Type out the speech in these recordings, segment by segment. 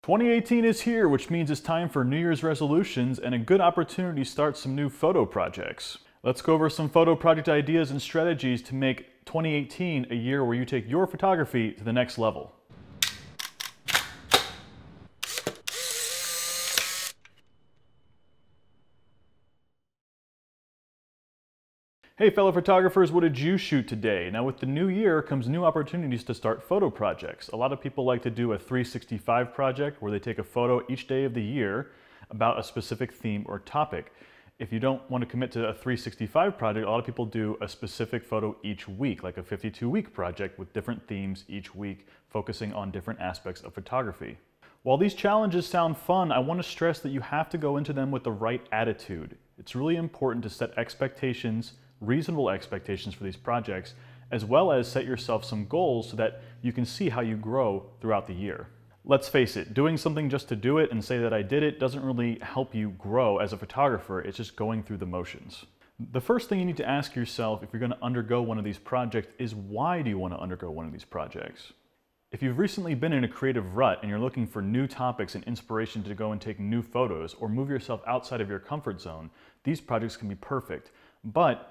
2018 is here, which means it's time for New Year's resolutions and a good opportunity to start some new photo projects. Let's go over some photo project ideas and strategies to make 2018 a year where you take your photography to the next level. Hey fellow photographers, what did you shoot today? Now with the new year comes new opportunities to start photo projects. A lot of people like to do a 365 project where they take a photo each day of the year about a specific theme or topic. If you don't want to commit to a 365 project, a lot of people do a specific photo each week, like a 52-week project with different themes each week, focusing on different aspects of photography. While these challenges sound fun, I want to stress that you have to go into them with the right attitude. It's really important to set expectations, reasonable expectations for these projects, as well as set yourself some goals so that you can see how you grow throughout the year. Let's face it, doing something just to do it and say that I did it doesn't really help you grow as a photographer. It's just going through the motions. The first thing you need to ask yourself if you're going to undergo one of these projects is, why do you want to undergo one of these projects? If you've recently been in a creative rut and you're looking for new topics and inspiration to go and take new photos or move yourself outside of your comfort zone, these projects can be perfect. But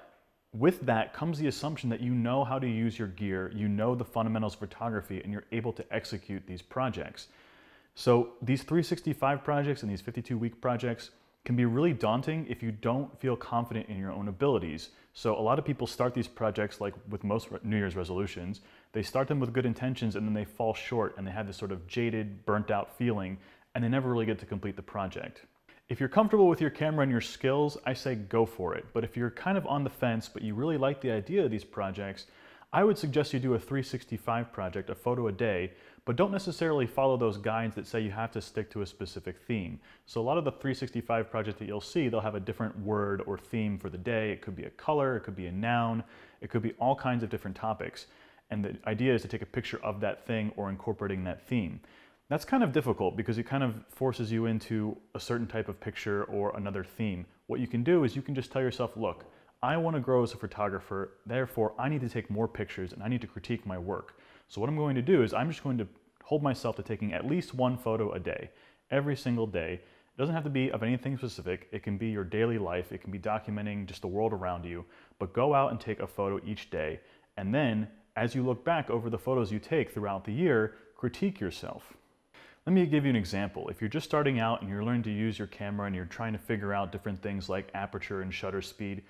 with that comes the assumption that you know how to use your gear, you know the fundamentals of photography, and you're able to execute these projects. So these 365 projects and these 52-week projects can be really daunting if you don't feel confident in your own abilities. So a lot of people start these projects, like with most New Year's resolutions, they start them with good intentions and then they fall short and they have this sort of jaded, burnt out feeling and they never really get to complete the project. If you're comfortable with your camera and your skills, I say go for it. But if you're kind of on the fence, but you really like the idea of these projects, I would suggest you do a 365 project, a photo a day, but don't necessarily follow those guides that say you have to stick to a specific theme. So a lot of the 365 projects that you'll see, they'll have a different word or theme for the day. It could be a color, it could be a noun, it could be all kinds of different topics. And the idea is to take a picture of that thing or incorporating that theme. That's kind of difficult because it kind of forces you into a certain type of picture or another theme. What you can do is you can just tell yourself, look, I want to grow as a photographer, therefore I need to take more pictures and I need to critique my work. So what I'm going to do is I'm just going to hold myself to taking at least one photo a day, every single day. It doesn't have to be of anything specific. It can be your daily life. It can be documenting just the world around you, but go out and take a photo each day. And then as you look back over the photos you take throughout the year, critique yourself. Let me give you an example. If you're just starting out and you're learning to use your camera and you're trying to figure out different things like aperture and shutter speed,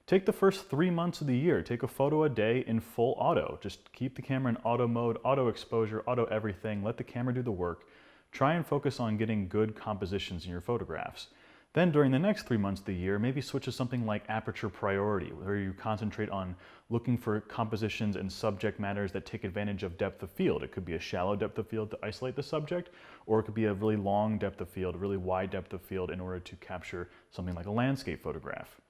take the first 3 months of the year. Take a photo a day in full auto. Just keep the camera in auto mode, auto exposure, auto everything. Let the camera do the work. Try and focus on getting good compositions in your photographs. Then during the next 3 months of the year, maybe switch to something like aperture priority, where you concentrate on looking for compositions and subject matters that take advantage of depth of field. It could be a shallow depth of field to isolate the subject, or it could be a really long depth of field, a really wide depth of field in order to capture something like a landscape photograph.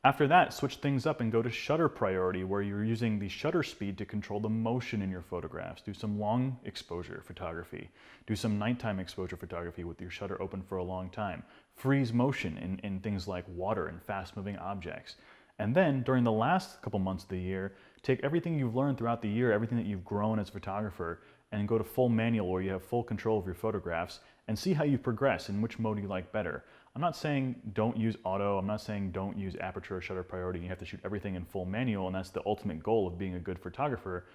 After that, switch things up and go to shutter priority, where you're using the shutter speed to control the motion in your photographs. Do some long exposure photography. Do some nighttime exposure photography with your shutter open for a long time. Freeze motion in things like water and fast-moving objects. And then, during the last couple months of the year, take everything you've learned throughout the year, everything that you've grown as a photographer, and go to full manual where you have full control of your photographs and see how you progress and which mode you like better. I'm not saying don't use auto, I'm not saying don't use aperture or shutter priority, you have to shoot everything in full manual and that's the ultimate goal of being a good photographer.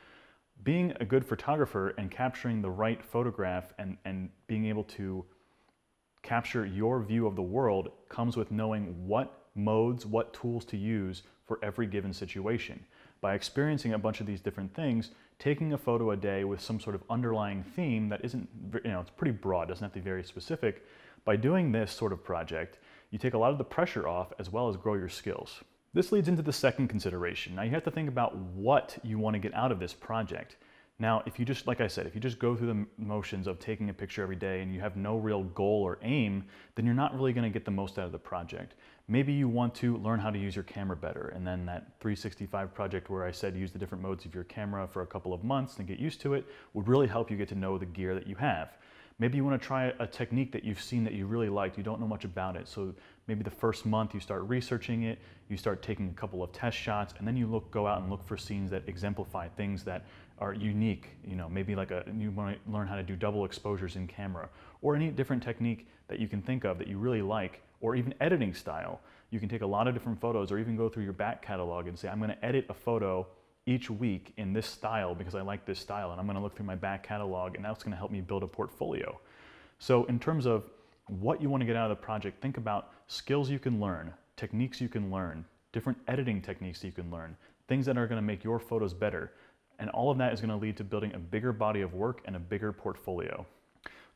Being a good photographer and capturing the right photograph and being able to capture your view of the world comes with knowing what modes, what tools to use for every given situation. By experiencing a bunch of these different things, taking a photo a day with some sort of underlying theme that isn't, it's pretty broad, doesn't have to be very specific. By doing this sort of project, you take a lot of the pressure off as well as grow your skills. This leads into the second consideration. Now you have to think about what you want to get out of this project. Now, if you just, like I said, if you just go through the motions of taking a picture every day and you have no real goal or aim, then you're not really going to get the most out of the project. Maybe you want to learn how to use your camera better, and then that 365 project where I said use the different modes of your camera for a couple of months and get used to it would really help you get to know the gear that you have. Maybe you want to try a technique that you've seen that you really liked, you don't know much about it, so maybe the first month you start researching it, you start taking a couple of test shots, and then you go out and look for scenes that exemplify things that are unique, maybe like you want to learn how to do double exposures in camera, or any different technique that you can think of that you really like, or even editing style. You can take a lot of different photos, or even go through your back catalog and say, I'm going to edit a photo each week in this style because I like this style, and I'm going to look through my back catalog, and that's going to help me build a portfolio. So in terms of what you want to get out of the project, think about skills you can learn, techniques you can learn, different editing techniques you can learn, things that are going to make your photos better. And all of that is going to lead to building a bigger body of work and a bigger portfolio.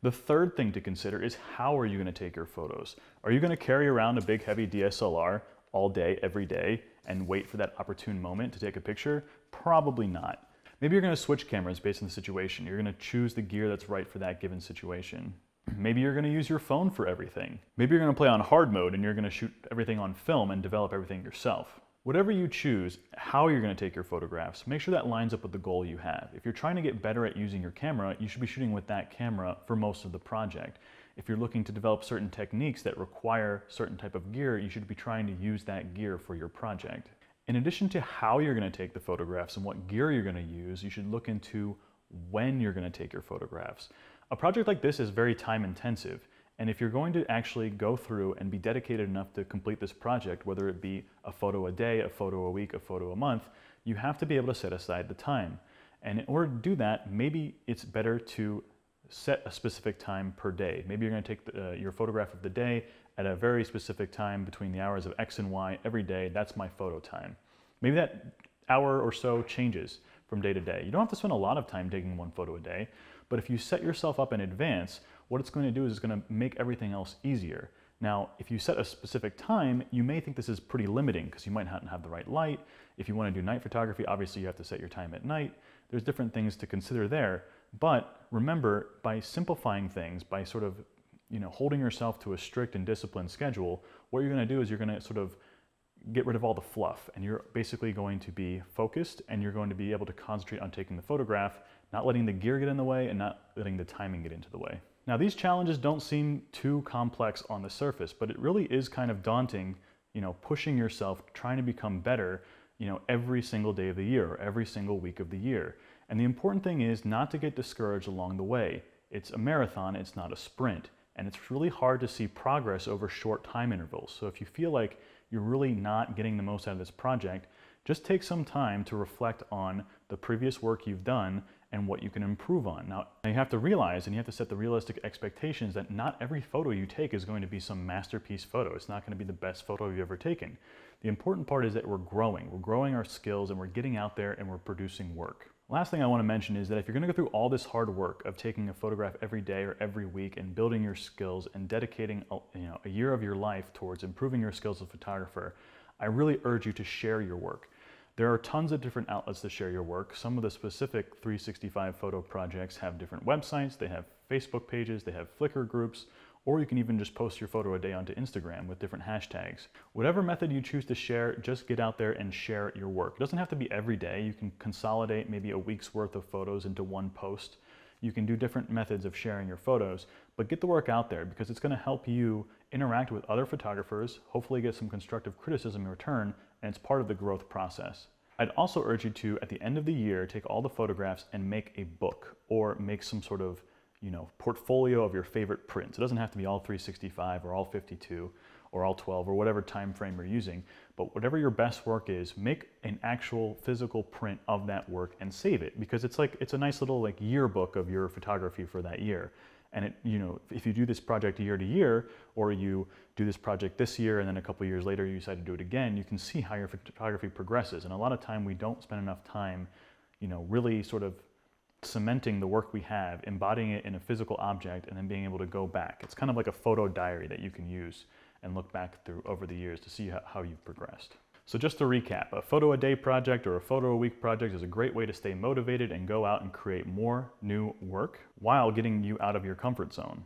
The third thing to consider is, how are you going to take your photos? Are you going to carry around a big heavy DSLR all day, every day, and wait for that opportune moment to take a picture? Probably not. Maybe you're going to switch cameras based on the situation. You're going to choose the gear that's right for that given situation. Maybe you're going to use your phone for everything. Maybe you're going to play on hard mode and you're going to shoot everything on film and develop everything yourself. Whatever you choose, how you're going to take your photographs, make sure that lines up with the goal you have. If you're trying to get better at using your camera, you should be shooting with that camera for most of the project. If you're looking to develop certain techniques that require certain type of gear, you should be trying to use that gear for your project. In addition to how you're going to take the photographs and what gear you're going to use, you should look into when you're going to take your photographs. A project like this is very time intensive. And if you're going to actually go through and be dedicated enough to complete this project, whether it be a photo a day, a photo a week, a photo a month, you have to be able to set aside the time. And in order to do that, maybe it's better to set a specific time per day. Maybe you're going to take your photograph of the day at a very specific time between the hours of X and Y every day. That's my photo time. Maybe that hour or so changes from day to day. You don't have to spend a lot of time taking one photo a day, but if you set yourself up in advance, what it's going to do is it's going to make everything else easier. Now, if you set a specific time, you may think this is pretty limiting because you might not have the right light. If you want to do night photography, obviously you have to set your time at night. There's different things to consider there. But remember, by simplifying things, by sort of holding yourself to a strict and disciplined schedule, what you're going to do is you're going to sort of get rid of all the fluff, and you're basically going to be focused, and you're going to be able to concentrate on taking the photograph, not letting the gear get in the way and not letting the timing get into the way. Now, these challenges don't seem too complex on the surface, but it really is kind of daunting, pushing yourself, trying to become better, every single day of the year or every single week of the year. And the important thing is not to get discouraged along the way. It's a marathon, it's not a sprint. And it's really hard to see progress over short time intervals. So if you feel like you're really not getting the most out of this project, just take some time to reflect on the previous work you've done and what you can improve on. Now you have to realize, and you have to set the realistic expectations, that not every photo you take is going to be some masterpiece photo. It's not going to be the best photo you've ever taken. The important part is that we're growing our skills, and we're getting out there and we're producing work. Last thing I want to mention is that if you're going to go through all this hard work of taking a photograph every day or every week and building your skills and dedicating a year of your life towards improving your skills as a photographer, I really urge you to share your work. There are tons of different outlets to share your work. Some of the specific 365 photo projects have different websites, they have Facebook pages, they have Flickr groups, or you can even just post your photo a day onto Instagram with different hashtags. Whatever method you choose to share, just get out there and share your work. It doesn't have to be every day. You can consolidate maybe a week's worth of photos into one post. You can do different methods of sharing your photos, but get the work out there because it's going to help you interact with other photographers, hopefully get some constructive criticism in return, and it's part of the growth process. I'd also urge you to, at the end of the year, take all the photographs and make a book or make some sort of portfolio of your favorite prints. It doesn't have to be all 365 or all 52 or all 12 or whatever time frame you're using, but whatever your best work is, make an actual physical print of that work and save it, because it's a nice little yearbook of your photography for that year. And it, if you do this project year to year, or you do this project this year and then a couple years later you decide to do it again, you can see how your photography progresses. And a lot of time we don't spend enough time, really sort of cementing the work we have, embodying it in a physical object, and then being able to go back. It's kind of like a photo diary that you can use and look back through over the years to see how you've progressed. So just to recap, a photo a day project or a photo a week project is a great way to stay motivated and go out and create more new work while getting you out of your comfort zone.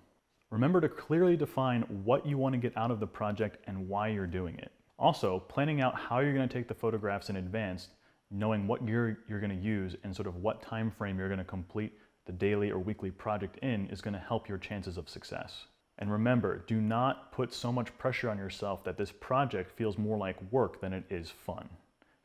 Remember to clearly define what you want to get out of the project and why you're doing it. Also, planning out how you're going to take the photographs in advance, knowing what gear you're going to use and sort of what time frame you're going to complete the daily or weekly project in is going to help your chances of success. And remember, do not put so much pressure on yourself that this project feels more like work than it is fun.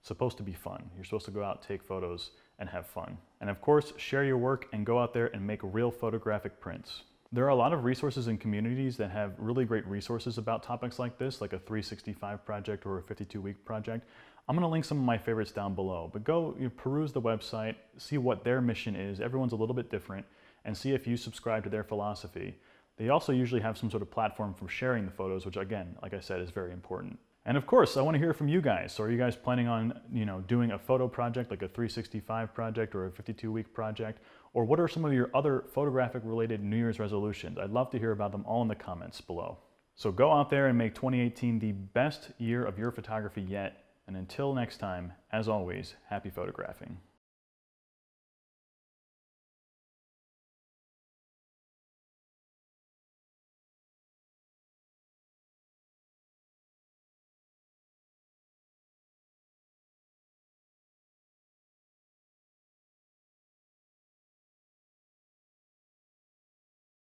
It's supposed to be fun. You're supposed to go out, take photos, and have fun. And of course, share your work and go out there and make real photographic prints. There are a lot of resources and communities that have really great resources about topics like this, like a 365 project or a 52-week project. I'm going to link some of my favorites down below, but go peruse the website, see what their mission is. Everyone's a little bit different, and see if you subscribe to their philosophy. They also usually have some sort of platform for sharing the photos, which again, like I said, is very important. And of course, I want to hear from you guys. So are you guys planning on, doing a photo project like a 365 project or a 52-week project? Or what are some of your other photographic related New Year's resolutions? I'd love to hear about them all in the comments below. So go out there and make 2018 the best year of your photography yet. And until next time, as always, happy photographing.